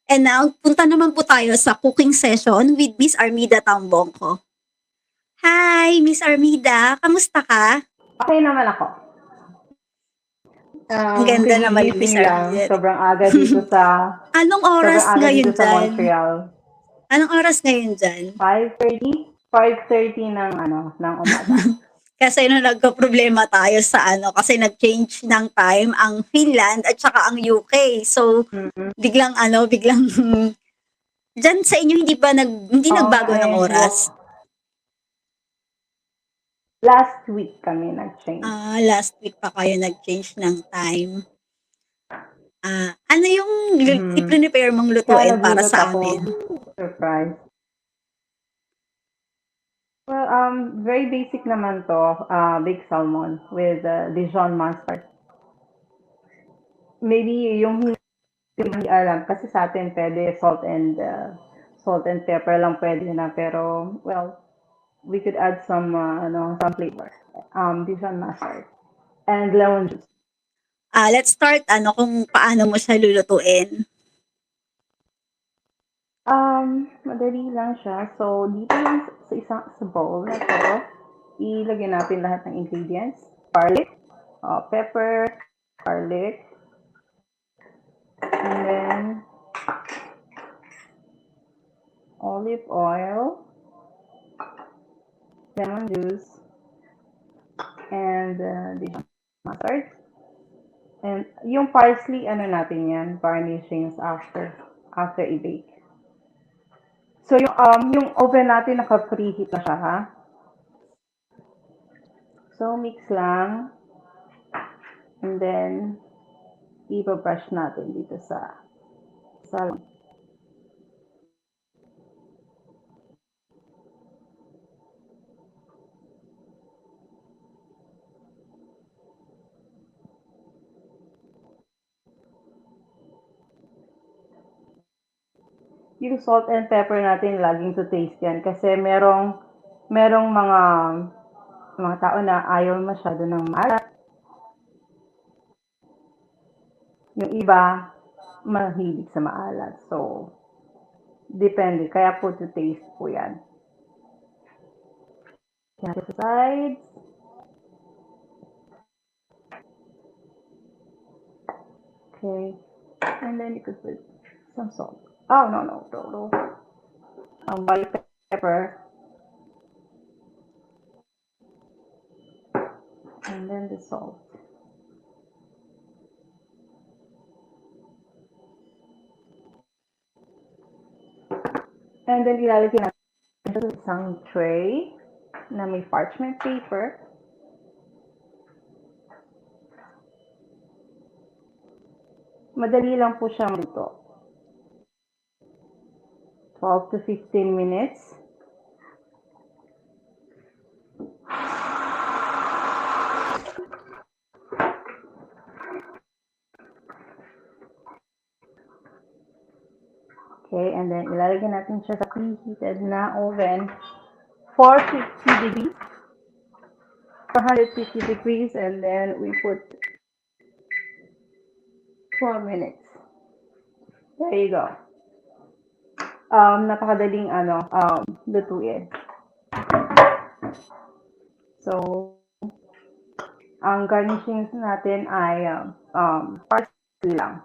And now, punta naman po tayo sa cooking session with Miss Mida Tambongco. Hi, Miss Armida. Kamusta ka? Okay naman ako. Ang ganda naman ni Miss Gigising lang. Armida. Sobrang aga dito sa Anong oras ngayon dyan? Montreal. Anong oras ngayon dyan? 5:30? 5:30 ng umaga. Kasi nung nagka-problema tayo sa kasi nag-change ng time ang Finland at saka ang UK. So, biglang dyan sa inyo hindi nagbago ng oras? Last week kami nag-change. Last week pa kayo nag-change ng time. Ano yung i-prepare mong lutuin para sa amin? Surprise. Well, very basic naman to. Big salmon with DIJON mustard. Maybe yung hindi alam kasi sa atin pwede salt and pepper lang pwede na, pero well, we could add some flavor. Dijon mustard and lemon juice. Let's start kung paano mo siya lulutuin. Madali lang siya. So, dito lang sa bowl na to, ilagay natin lahat ng ingredients. Garlic, pepper, garlic, and then olive oil, lemon juice, and Dijon mustard. And yung parsley, natin yan, garnishings after i-bake. So, yung oven natin naka-preheat na siya, ha? So, mix lang. And then, i-brush natin dito sa salmon. Yung salt and pepper natin, laging to taste yan. Kasi merong mga tao na ayaw masyado ng maalat. Yung iba, mahilig sa maalat. So, depende. Kaya po to taste po yan. Yan sa sides. Okay. And then you could put some salt. Oh, no. White pepper. And then the salt. And then ilalagay natin sa isang tray na may parchment paper. Madali lang po siyang luto. 12 to 15 minutes. Okay, and then ilalagay natin siya sa preheated na oven, 450 degrees, 450 degrees, and then we put 12 minutes. There you go. Napakadaling lutuin. So, ang garnishings natin ay parsley lang,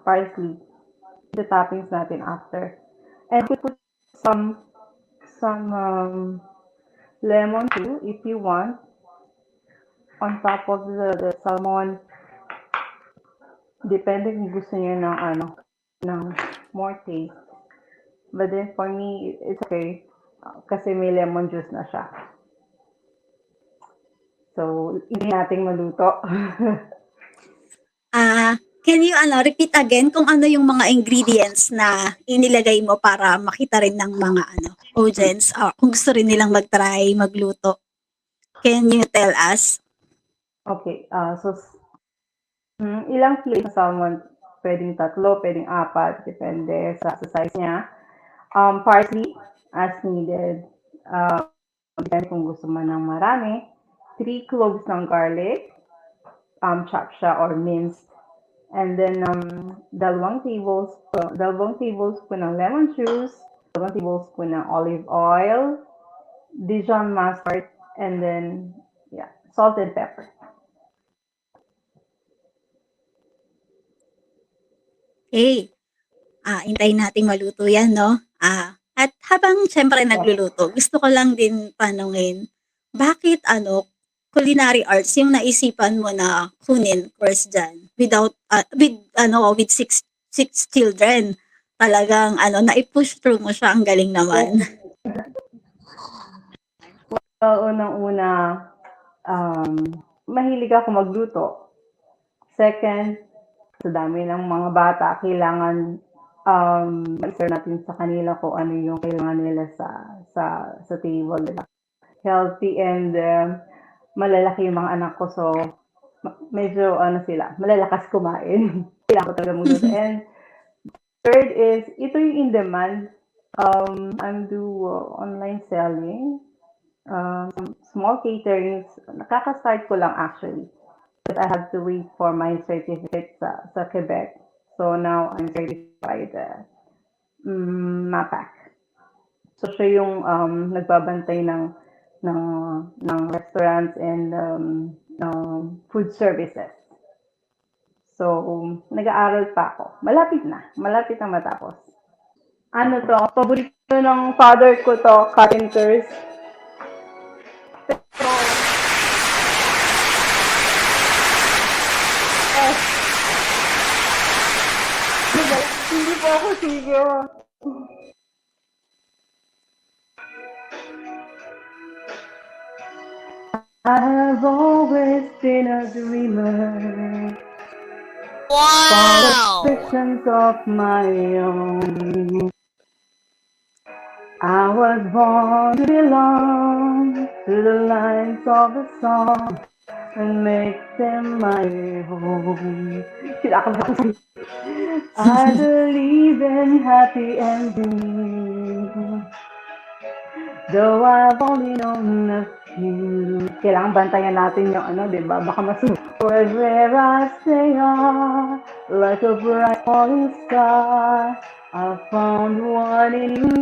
the toppings natin after. And we put some lemon too, if you want, on top of the salmon. Depende kung gusto niyo ng more taste. But then for me, it's okay kasi may lemon juice na siya. So, hindi nating maluto. Can you repeat again kung ano yung mga ingredients na inilagay mo para makita rin ng mga audience kung gusto rin nilang mag-try, magluto? Can you tell us? Okay, so ilang kilo ng salmon? Pwedeng 3, pwedeng 4, depende sa size niya. Parsley, as needed. Depende kung gusto mo ng marami. 3 cloves ng garlic, chop siya or minced. And then, dalawang tablespoon ng lemon juice, dalawang tablespoon ng olive oil, Dijon mustard, and then, yeah, salt and pepper. Okay. Hintayin natin maluto yan, no? At habang siyempre Yes. nagluluto, gusto ko lang din tanungin, bakit culinary arts yung naisipan mo na kunin course dyan with six children? Talagang nai-push through mo siya, ang galing naman. Well, unang-una, mahilig ako magluto. Second, sa dami ng mga bata, kailangan ma-share natin sa kanila kung ano yung kailangan nila sa table, diba? Healthy and malalaki yung mga anak ko, so medyo sila, malalakas kumain. Kailangan ko talaga magluto. And third is, ito yung in demand. I'm do online selling, small caterings. Nakaka-start ko lang actually. But I have to wait for my certificate sa Quebec. So now I'm certified MAPAC. So siya yung nagbabantay ng restaurants and food services. So nag-aaral pa ako. Malapit na matapos. Ano to? Paborito ng father ko to, carpenters. Hindi po ako sige. I have always been a dreamer. Wow! Visions of my own. I was born to belong to the lines of the song and make them my home. I believe in happy endings, though I've only known a few. Kailangan bantayan natin yung di ba? Baka where I stay on, like a bright falling star, I found one in you.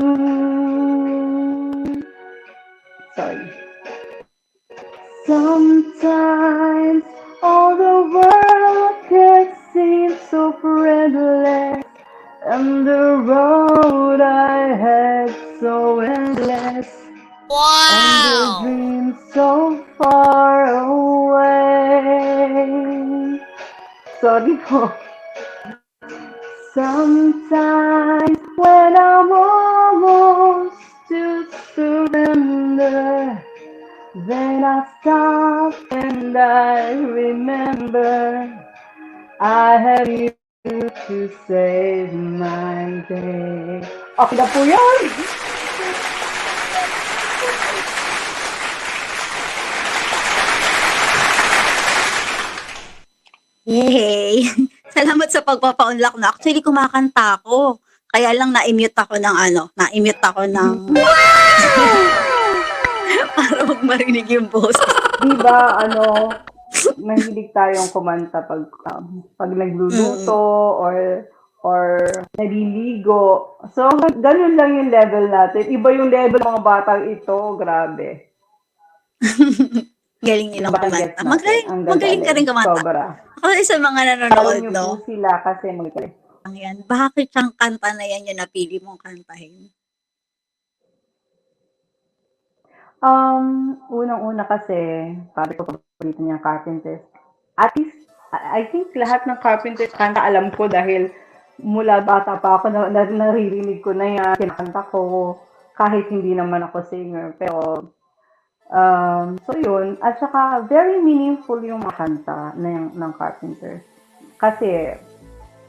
Sorry. Sometimes all the world can seem so friendless, and the road I had so endless, and the Wow! dream so far away. Sorry po. Sometimes when I'm almost to surrender, then I stop and I remember I have you to save my day. Okay na po yun! Yay! Salamat sa pagpapa-unlock na. Actually, kumakanta ako. Kaya lang na-mute ako ng para huwag marinig yung boses. Diba, mahilig tayong kumanta pag nagluluto or naliligo. So, ganun lang yung level natin. Iba yung level ng mga batang ito. Grabe. Galing nilang Bagets kumanta. natin. Ang Magaling ka rin kumanta. Sobra. Ako isa mga Tawag nanonood, niyo no? po sila kasi magaling. Yan. Bakit siyang kanta na yan yung napili mong kantahin? Unang-una kasi, sabi ko paborito niya carpenters. At least, I think lahat ng carpenters kanta alam ko dahil mula bata pa ako naririnig ko na yan, kinakanta ko, kahit hindi naman ako singer. Pero, so yun. At saka, very meaningful yung mga kanta ng carpenters. Kasi,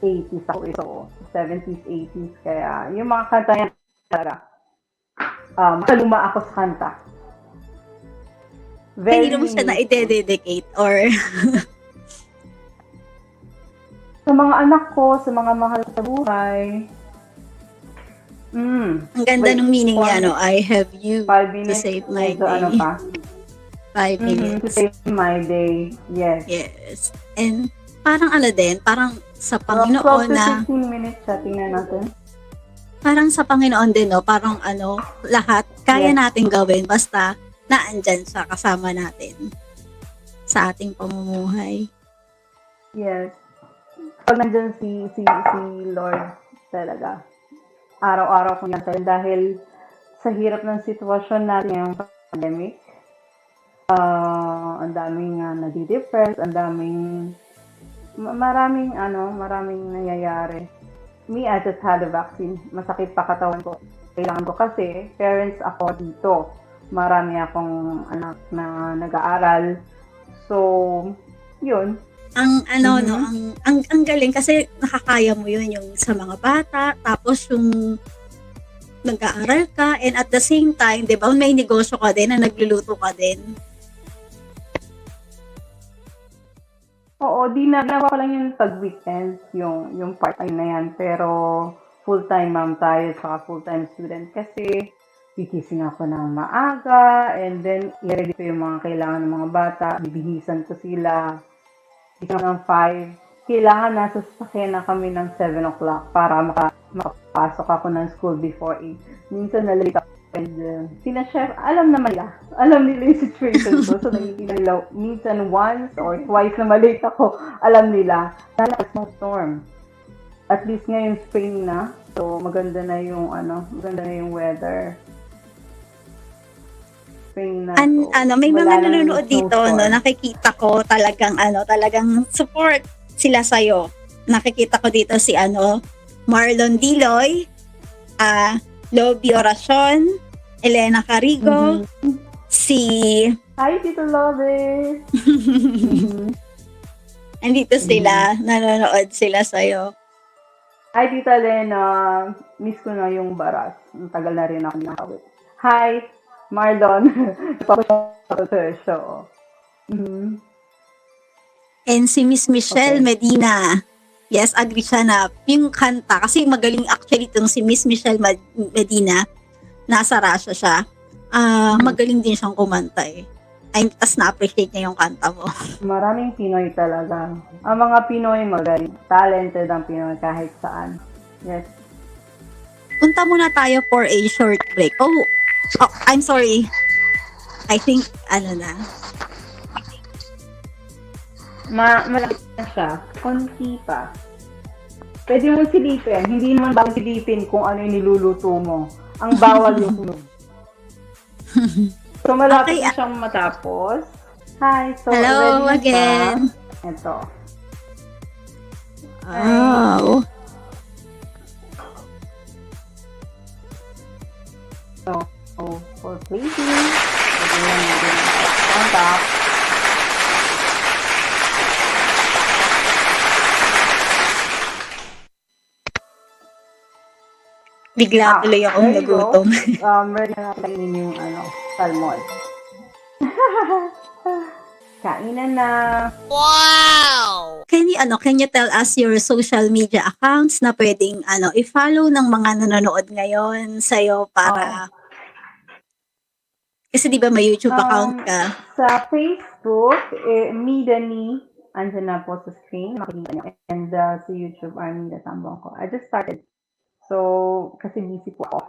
80s ako ito, 70s, 80s, kaya yung mga kanta yan talaga, kaluma ako sa kanta. Hindi mo siya na-dedicate or sa mga anak ko, sa mga mahal sa buhay. ang ganda ng meaning niya, no? I have you 5 to minutes. save my So, ano day. pa? 5 minutes. To save my day. Yes. Yes. And parang ano din, parang sa Around 12 Panginoon to na, 15 minutes siya. Tingnan natin. parang sa Panginoon din, no? Parang lahat kaya Yes. natin gawin basta naandyan siya kasama natin sa ating pamumuhay. Yes. Pag nandyan si Lord talaga, araw-araw ko yan tayo dahil sa hirap ng sitwasyon natin ngayong pandemic, ang daming nadi-depress, ang daming maraming nangyayari. Me, I just had a vaccine. Masakit pa katawan ko. Kailangan ko kasi parents ako dito. Marami akong anak na nag-aaral. So, yun. Ang no, ang galing kasi nakakaya mo yun yung sa mga bata, tapos yung nag-aaral ka, and at the same time, di ba, may negosyo ka din na nagluluto ka din. Oo, ginawa ko lang yung pag-weekends, yung part-time na yan. Pero full-time mom tayo, saka full-time student. Kasi gigising ako ng maaga, and then i-ready ko yung mga kailangan ng mga bata. Bibihisan ko sila. Gising ng 5. Kailangan nasa sasakyan na kami ng 7 o'clock para makapasok ako ng school before 8. Minsan nalilita ako. And sina chef, alam naman nila. Alam nila yung situation ko. So, nagiging nila, minsan once or twice na malate ako, alam nila. Lalakas ng storm. At least ngayon spring na. So, maganda na yung weather. Spring na. So, May wala mga nang nanonood dito, snowstorm. nakikita ko talagang support sila sa'yo. Nakikita ko dito si Marlon Diloy, Lobby Oracion, Elena Carigo, si... Hi, Tito Love. Andito sila, nanonood sila sa'yo. Hi, Tita Lena. Miss ko na yung baras. Ang tagal na rin ako nakawit. Hi, Marlon. Papunta sa show. And si Miss Michelle Okay. Medina. Yes, agree siya na yung kanta, kasi magaling actually itong si Miss Michelle Medina, nasa Russia siya. Magaling din siyang kumanta eh. Tas na-appreciate niya yung kanta mo. Maraming Pinoy talaga. Ang mga Pinoy magaling. Talented ang Pinoy kahit saan. Yes. Punta muna tayo for a short break. Oh, I'm sorry. I think, na. Malaki na siya. Konti pa. Pwede mo silipin. Hindi naman bawal silipin kung ano yung niluluto mo. Ang bawal yung sunog. So, malapit Okay, na siyang matapos. Hi. So, hello ready na again. siya. Ito. Oh. So, for plating, pwede mo natin on top. Bigla tuloy akong there you go. nagutom. Ready na kainin yung salmon. Kainan na. Can you tell us your social media accounts na pwedeng i-follow ng mga nanonood ngayon sa'yo para kasi di ba may YouTube account ka? Sa Facebook, Mida ni, andyan na po sa screen, makikita nyo. And sa YouTube, Mida Tambongco. I just started. So, kasi busy po ako.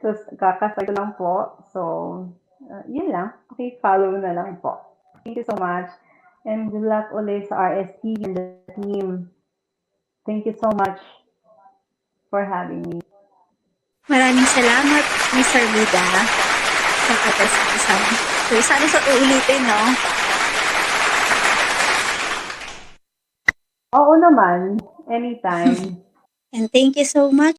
So, kakasay ko lang po. So, yun lang. Okay, follow na lang po. Thank you so much. And good luck ulit sa RSTV and the team. Thank you so much for having me. Maraming salamat, Mr. Mida, sa pagkasama. So, sana sa uulitin, no? Oo naman. Anytime. And thank you so much